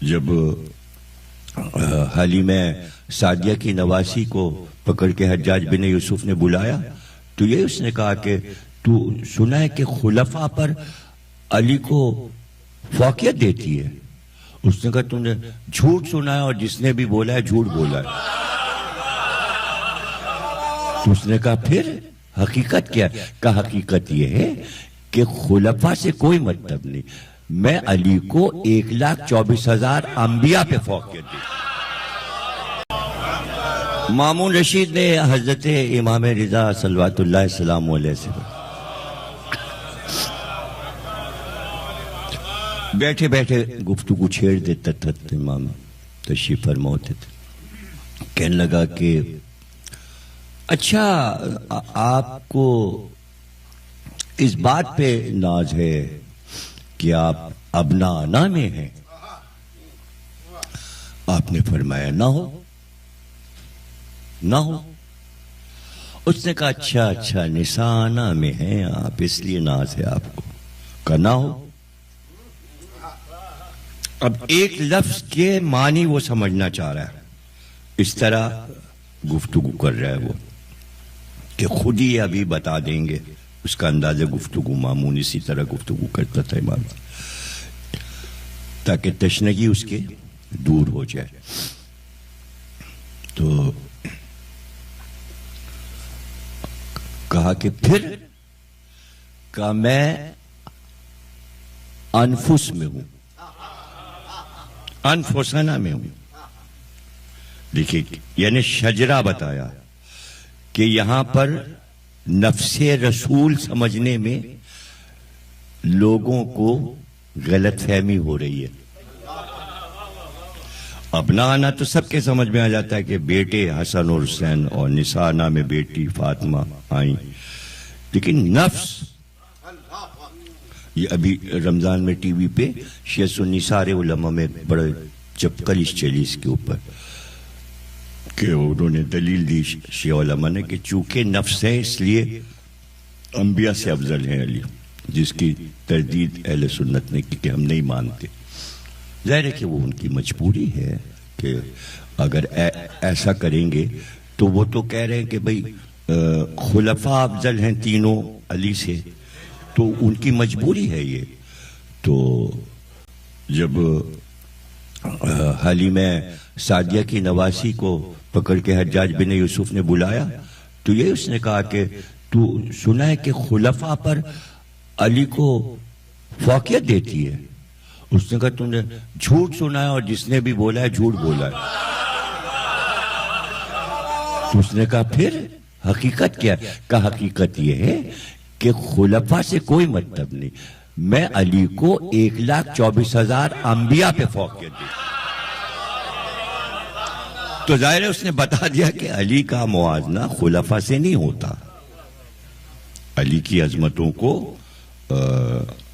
जब हाल ही में सादिया की नवासी को पकड़ के हज्जाज बिन यूसुफ ने बुलाया तो ये उसने कहा कि तू सुना है कि खुलफा पर अली को फौकियत देती है। उसने कहा तूने झूठ सुना है और जिसने भी बोला है झूठ बोला है। तो उसने कहा फिर हकीकत क्या है? का हकीकत यह है कि खुलफा से कोई मतलब नहीं, मैं अली को 1,24,000 अंबिया पे फौकियत दी। मामून रशीद ने हजरत इमाम रिजा सल्लल्लाहु अलैहि वसल्लम बैठे बैठे गुफ्तगू छेड़ देता था। इमाम तशरीफ फरमा होते थे। कहने लगा कि अच्छा आपको इस बात पे नाज है कि आप अबना आना में हैं। आपने फरमाया ना हो ना हो। उसने कहा अच्छा अच्छा निशाना में हैं आप, इसलिए नाज है आपको, करना हो। अब एक लफ्ज के मानी वो समझना चाह रहा है, इस तरह गुफ्तगू कर रहा है वो कि खुद ही अभी बता देंगे। उसका अंदाजा गुफ्तगू मामून इसी तरह गुफ्तगू करता था इमाम, ताकि तशनगी उसके दूर हो जाए। तो कहा कि फिर का मैं अनफुस में हूं, अनफुसना में हूं। देखिए यानी शजरा बताया कि यहां पर नफ्से रसूल समझने में लोगों को गलतफहमी हो रही है। अपना आना तो सबके समझ में आ जाता है कि बेटे हसन और हुसैन और निसाना में बेटी फातिमा आई, लेकिन नफ्स ये अभी रमजान में टीवी पे शिया सुन्नी सारे उलमा में बड़े चपकलिश चली इसके ऊपर कि उन्होंने दलील दी शिया उलमा ने कि चूंकि नफ्स है इसलिए अंबिया से अफजल है अली, जिसकी तरदीद अहले सुन्नत ने की कि हम नहीं मानते। जाहिर है कि वो उनकी मजबूरी है कि अगर ऐसा करेंगे तो वो तो कह रहे हैं कि भाई खुलफा अफजल हैं तीनों अली से, तो उनकी मजबूरी है ये। तो जब हाल ही में सादिया की नवासी को पकड़ के हज्जाज बिन यूसुफ ने बुलाया तो ये उसने कहा कि तू सुना है कि खुलफा पर अली को फौकियत देती है। उसने कहा तूने झूठ सुना है और जिसने भी बोला है झूठ बोला है। तो उसने कहा फिर हकीकत क्या है? का हकीकत यह है कि खुलफा से कोई मतलब नहीं, मैं अली को 1,24,000 अंबिया पे फौकियत दी। तो जाहिर है उसने बता दिया कि अली का मुआजना खुलफा से नहीं होता। अली की अजमतों को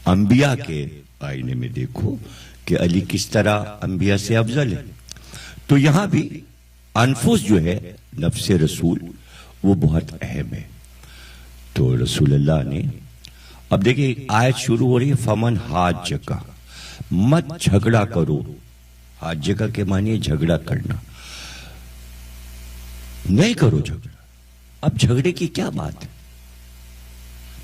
अंबिया के आईने में देखो कि अली किस तरह अंबिया से अफजल है। तो यहां भी अनफुस जो है नफ्से रसूल वो बहुत अहम है। तो रसूलुल्लाह ने अब देखिए आयत शुरू हो रही है फमन हाथ जगह, मत झगड़ा करो। हाथ जगह के मानिए झगड़ा करना, नहीं करो झगड़ा। अब झगड़े की क्या बात है?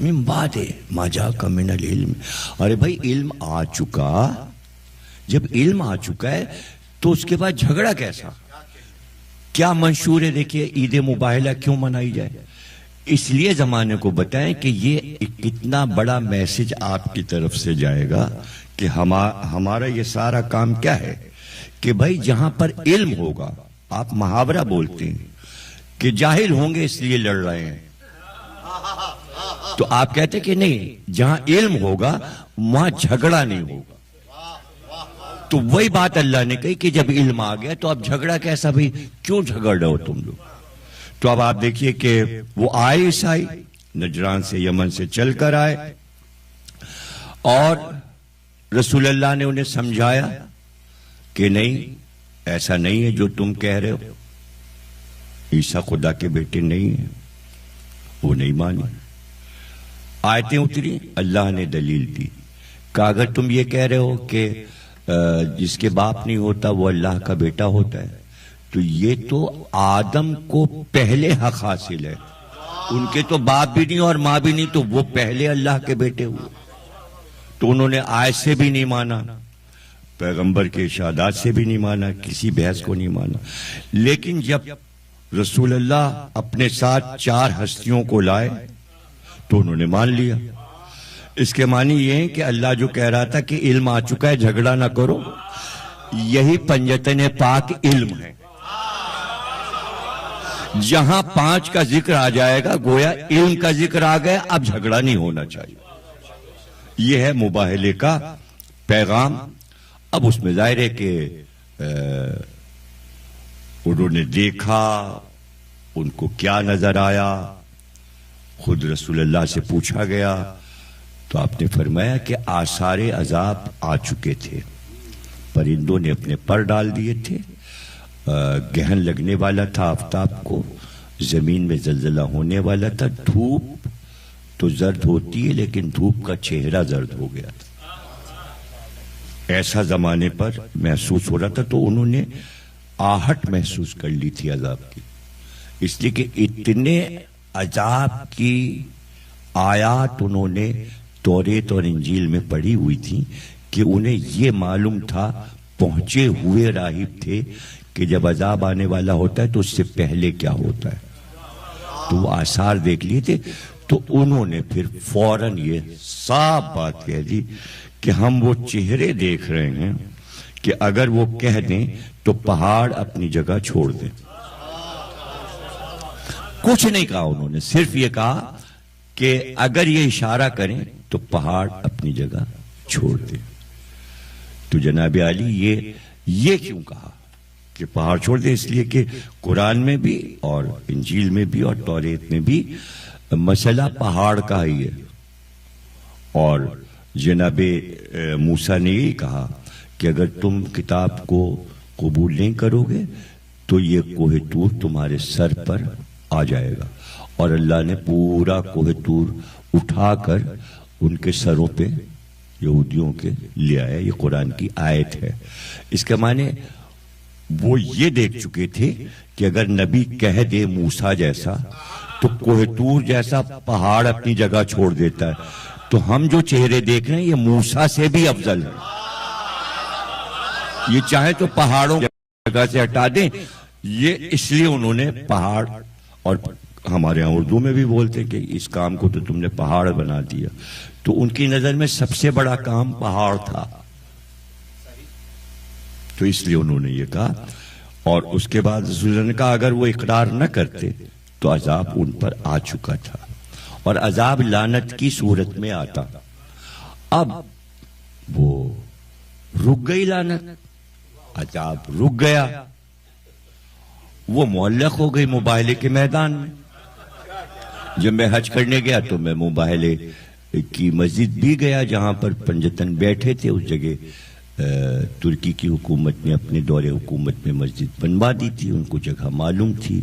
मिन बात है माजा का मिनल इल्म। अरे भाई इल्म आ चुका, जब इल्म आ चुका है तो उसके बाद झगड़ा कैसा? क्या मंशूर है? देखिए ईद मुबाहिला क्यों मनाई जाए? इसलिए जमाने को बताएं कि ये कितना बड़ा मैसेज आपकी तरफ से जाएगा कि हमारा ये सारा काम क्या है कि भाई जहां पर इल्म होगा, आप मुहावरा बोलते हैं कि जाहिल होंगे इसलिए लड़ रहे हैं, तो आप कहते कि नहीं जहां इल्म होगा वहां झगड़ा नहीं होगा। तो वही बात अल्लाह ने कही कि जब इल्म आ गया तो अब झगड़ा कैसा? भाई क्यों झगड़ रहे हो तुम लोग? तो अब आप देखिए कि वो आए ईसाई नजरान से यमन से चलकर आए और रसूलुल्लाह ने उन्हें समझाया कि नहीं ऐसा नहीं है जो तुम कह रहे हो, ईसा खुदा के बेटे नहीं है। वो नहीं मानी। आयतें उतरी, अल्लाह ने दलील दी, कहा अगर तुम ये कह रहे हो कि जिसके बाप नहीं होता वो अल्लाह का बेटा होता है, तो ये तो आदम को पहले हक हासिल है। उनके तो बाप भी नहीं और माँ भी नहीं, तो वो पहले अल्लाह के बेटे हुए। तो उन्होंने आयत से भी नहीं माना, पैगंबर के इरशादात से भी नहीं माना, किसी बहस को नहीं माना। लेकिन जब रसूल अल्लाह अपने साथ 4 हस्तियों को लाए तो उन्होंने मान लिया। इसके मानी ये है कि अल्लाह जो कह रहा था कि इल्म आ चुका है, झगड़ा ना करो, यही पंजतन पाक इल्म है। जहां 5 का जिक्र आ जाएगा गोया इल्म का जिक्र आ गया, अब झगड़ा नहीं होना चाहिए। यह है मुबाहले का पैगाम। अब उसमें जाहिर है कि उन्होंने देखा, उनको क्या नजर आया, खुद रसूलुल्लाह से पूछा गया तो आपने फरमाया कि आसारे अजाब आ चुके थे, परिंदों ने अपने पर डाल दिए थे, गहन लगने वाला था आफताब को, जमीन में जलजला होने वाला था, धूप तो जर्द होती है लेकिन धूप का चेहरा जर्द हो गया था। ऐसा जमाने पर महसूस हो रहा था, तो उन्होंने आहट महसूस कर ली थी अजाब की, इसलिए कि इतने अजाब की आयात उन्होंने तौरेत और इंजील में पढ़ी हुई थी कि उन्हें यह मालूम था, पहुंचे हुए राहिब थे, कि जब अजाब आने वाला होता है तो उससे पहले क्या होता है। तो वो आसार देख लिए थे, तो उन्होंने फिर फौरन ये साफ बात कह दी कि हम वो चेहरे देख रहे हैं कि अगर वो कह दें तो पहाड़ अपनी जगह छोड़ दें। कुछ नहीं कहा उन्होंने, सिर्फ ये कहा कि अगर ये इशारा करें तो पहाड़ अपनी जगह छोड़ दें। तो जनाब आली ये क्यों कहा कि पहाड़ छोड़ दे? इसलिए कि कुरान में भी और इंजील में भी और तौरेत में भी मसला पहाड़ का ही है। और जनाबे मूसा ने यही कहा कि अगर तुम किताब को कबूल नहीं करोगे तो ये कोहे तूर तुम्हारे सर पर आ जाएगा। और अल्लाह ने पूरा कोहे तूर उठाकर उनके सरों पे यहूदियों के ले आया। ये कुरान की आयत है। इसके माने वो ये देख चुके थे कि अगर नबी कह दे मूसा जैसा तो कोहे तूर जैसा पहाड़ अपनी जगह छोड़ देता है, तो हम जो चेहरे देख रहे हैं ये मूसा से भी अफजल है। ये चाहे तो पहाड़ों जगह से हटा दें, ये इसलिए उन्होंने पहाड़, और हमारे यहां उर्दू में भी बोलते हैं कि इस काम को तो तुमने पहाड़ बना दिया। तो उनकी नजर में सबसे बड़ा काम पहाड़ था, तो इसलिए उन्होंने ये कहा। और उसके बाद रसूल ने कहा अगर वो इकरार न करते तो अजाब उन पर आ चुका था, और अजाब लानत की सूरत में आता। अब वो रुक गई लानत, अजाब रुक गया, वो मुअल्लक हो गई मुबाहले के मैदान में। जब मैं हज करने गया तो मैं मुबाहले की मस्जिद भी गया जहां पर पंजतन बैठे थे। उस जगह तुर्की की हुकूमत ने अपने दौरे हुकूमत में मस्जिद बनवा दी थी, उनको जगह मालूम थी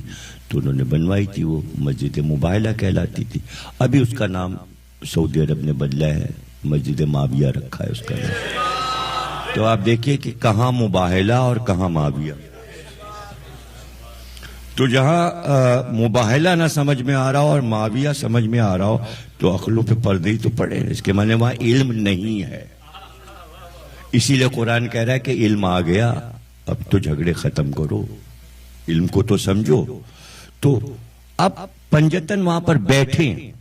तो उन्होंने बनवाई थी। वो मस्जिद मुबाहला कहलाती थी। अभी उसका नाम सऊदी अरब ने बदला है, मस्जिद माविया रखा है उसका नाम। तो आप देखिए कि कहां मुबाहला और कहां माविया। तो जहां मुबाहला ना समझ में आ रहा हो और माविया समझ में आ रहा हो तो अक्लों पे पर्दे ही तो पड़े। इसके माने वहां इल्म नहीं है। इसीलिए कुरान कह रहा है कि इल्म आ गया, अब तो झगड़े खत्म करो, इल्म को तो समझो। तो अब पंजतन वहां पर बैठे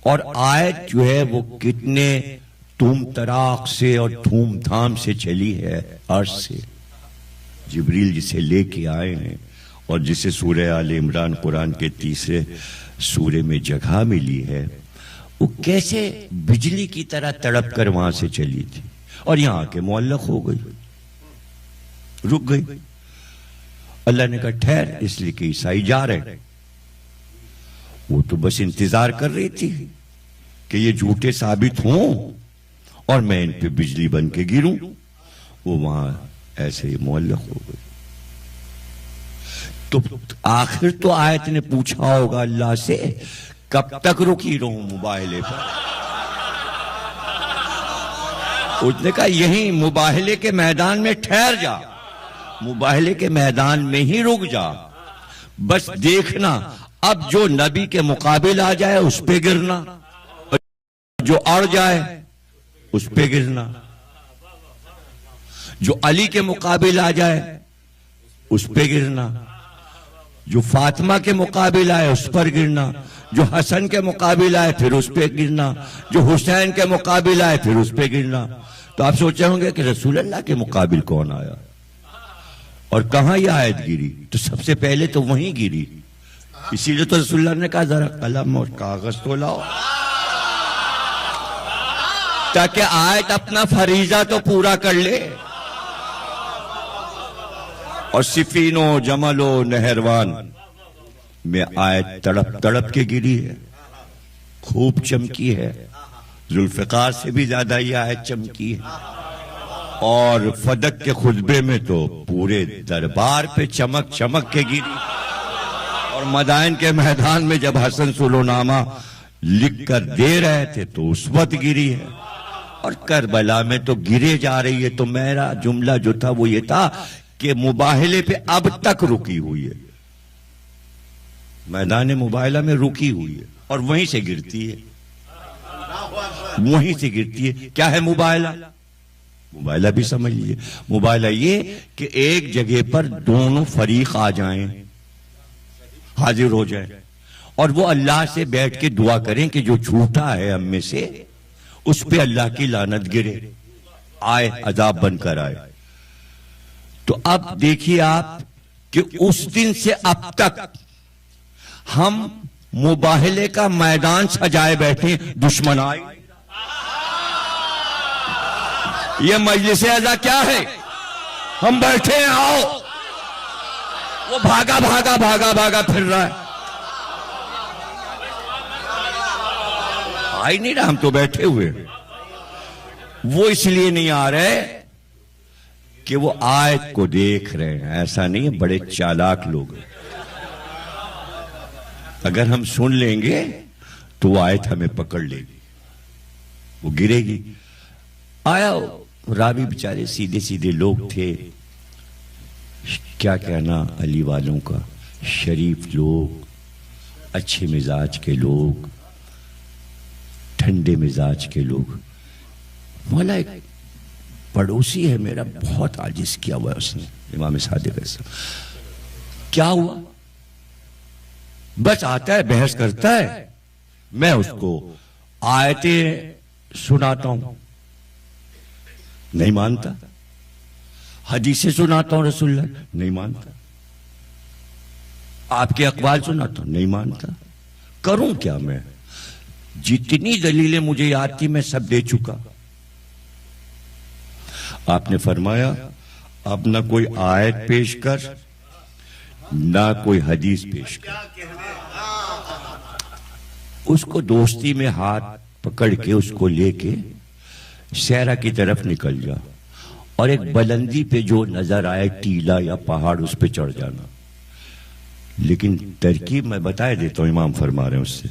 और आयत जो है वो कितने तुम तराक से और धूमधाम से चली है अर्श से। जिब्रील जिसे लेके आए हैं और जिसे सूरह आले इमरान कुरान के 3 सूरे में जगह मिली है, वो कैसे बिजली की तरह तड़प कर वहां से चली थी और यहां के मुअल्लक हो गई, रुक गई। अल्लाह ने कहा ठहर, इसलिए कि ईसाई जा रहे। वो तो बस इंतजार कर रही थी कि ये झूठे साबित हों और मैं इन पे बिजली बन के गिरूं। वो वहां ऐसे ही मुअल्लक हो गई। तो आखिर तो आयत ने पूछा होगा अल्लाह से, कब तक रुकी रहूं मुबाहले पर? उसने कहा यहीं मुबाहले के मैदान में ठहर जा, मुबाहले के मैदान में ही रुक जा, बस देखना अब जो नबी के मुकाबिल आ जाए उस पे गिरना, जो अड़ जाए उस पे गिरना, जो अली के मुकाबिल आ जाए उस पे गिरना, जो फातिमा के मुकाबिल आए उस पर गिरना, जो हसन के मुकाबिल आए फिर उस पे गिरना, जो हुसैन के मुकाबिल आए फिर उस पे गिरना। तो आप सोचे होंगे कि रसूल अल्लाह के मुकाबिल कौन आया और कहां यह आयत गिरी? तो सबसे पहले तो वहीं गिरी। इसीलिए तो रसूल अल्लाह ने कहा जरा कलम और कागज तो लाओ, ताकि आयत अपना फरीजा तो पूरा कर ले। और सिफीनो जमलो नहरवान में आयत तड़प तड़प के गिरी है, खूब चमकी है, जुल्फिकार से भी ज्यादा ये आयत चमकी है। और फदक के खुतबे में तो पूरे दरबार पे चमक चमक के गिरी। और मदाइन के मैदान में जब हसन सुलोनामा लिख कर दे रहे थे तो उस वक्त गिरी है। और करबला में तो गिरे जा रही है। तो मेरा जुमला जो था वो ये था कि मुबाहले पे अब तक रुकी हुई है, मैदान मुबाहला में रुकी हुई है और वहीं से गिरती है, वहीं से गिरती है। क्या है मुबाहला? मुबाहला भी समझ लीजिए, मुबाहला ये कि एक जगह पर दोनों फरीक आ जाएं, हाजिर हो जाए और वो अल्लाह से बैठ के दुआ करें कि जो झूठा है हम में से उस पे अल्लाह की लानत गिरे, आए अजाब बनकर आए। तो अब देखिए आप कि उस दिन से अब तक हम मुबाहले का मैदान सजाए बैठे, दुश्मन आए। ये मजलिस अज़ा क्या है? हम बैठे हैं, आओ। वो भागा भागा भागा भागा फिर रहा है, आ ही नहीं रहा, हम तो बैठे हुए। वो इसलिए नहीं आ रहे कि वो आयत को देख रहे हैं, ऐसा नहीं है, बड़े चालाक लोग हैं। अगर हम सुन लेंगे तो वो आयत हमें पकड़ लेगी, वो गिरेगी। आया रावी बेचारे सीधे सीधे लोग थे, क्या कहना अली वालों का, शरीफ लोग, अच्छे मिजाज के लोग, ठंडे मिजाज के लोग। मौला एक पड़ोसी है मेरा, बहुत आजिज किया हुआ है उसने, इमाम सादिक ऐसा। क्या हुआ? बस आता है, बहस करता है, मैं उसको आयतें सुनाता हूं, नहीं मानता। हदीसें सुनाता हूं रसूलुल्लाह, नहीं मानता। आपके अक़वाल सुनाता हूं, नहीं मानता। करूं क्या मैं? जितनी दलीलें मुझे याद थी मैं सब दे चुका। आपने फरमाया अब ना कोई आयत पेश कर, ना कोई हदीस पेश कर। उसको दोस्ती में हाथ पकड़ के उसको लेके सहरा की तरफ निकल जा और एक बुलंदी पे जो नजर आए, टीला या पहाड़, उस पे चढ़ जाना। लेकिन तरकीब मैं बता देता हूं, इमाम फरमा रहे हैं उससे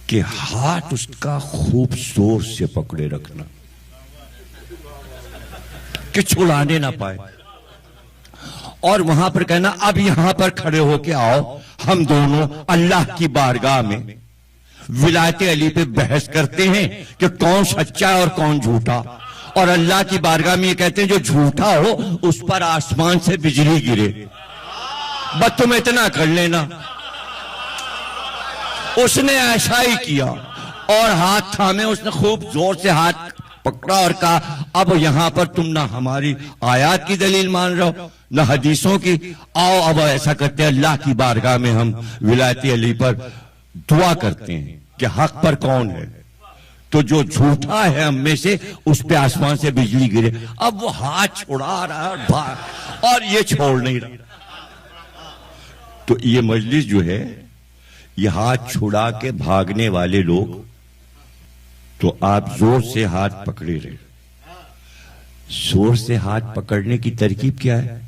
कि हाथ उसका खूब जोर से पकड़े रखना कि छुड़ाने ना पाए। और वहां पर कहना अब यहां पर खड़े होके आओ, हम दोनों अल्लाह की बारगाह में विलायत अली पे बहस करते हैं कि कौन सच्चा है और कौन झूठा। और अल्लाह की बारगाह में ये कहते हैं जो झूठा हो उस पर आसमान से बिजली गिरे। बस तुम इतना कर लेना। उसने ऐसा ही किया और हाथ थामे, उसने खूब जोर से हाथ पकड़ा और कहा अब यहां पर तुम ना हमारी आयत की दलील मान रहे हो ना हदीसों की, आओ अब ऐसा करते हैं अल्लाह की बारगाह में हम विलायत अली पर दुआ करते हैं कि हक पर कौन है, तो जो झूठा है हम में से उस पे आसमान से बिजली गिरे। अब वो हाथ छुड़ा रहा है और ये छोड़ नहीं रहा। तो ये मजलिस जो है, ये हाथ छुड़ा के भागने वाले लोग, तो आप जोर से हाथ पकड़े रहे। जोर से हाथ पकड़ने की तरकीब क्या है?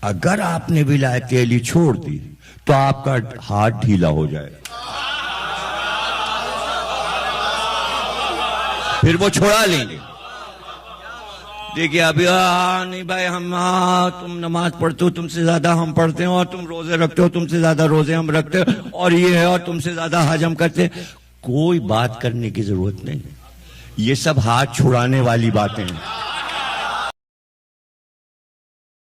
अगर आपने विलायत अली छोड़ दी तो आपका हाथ ढीला हो जाए, फिर वो छुड़ा लेंगे। देखिए अभी नहीं भाई हम तुम नमाज पढ़ते हो तुमसे ज्यादा हम पढ़ते हैं, और तुम रोजे रखते हो तुमसे ज्यादा रोजे हम रखते हो, और ये है और तुमसे ज्यादा हज हम करते हैं। कोई बात करने की जरूरत नहीं, ये सब हाथ छुड़ाने वाली बातें हैं।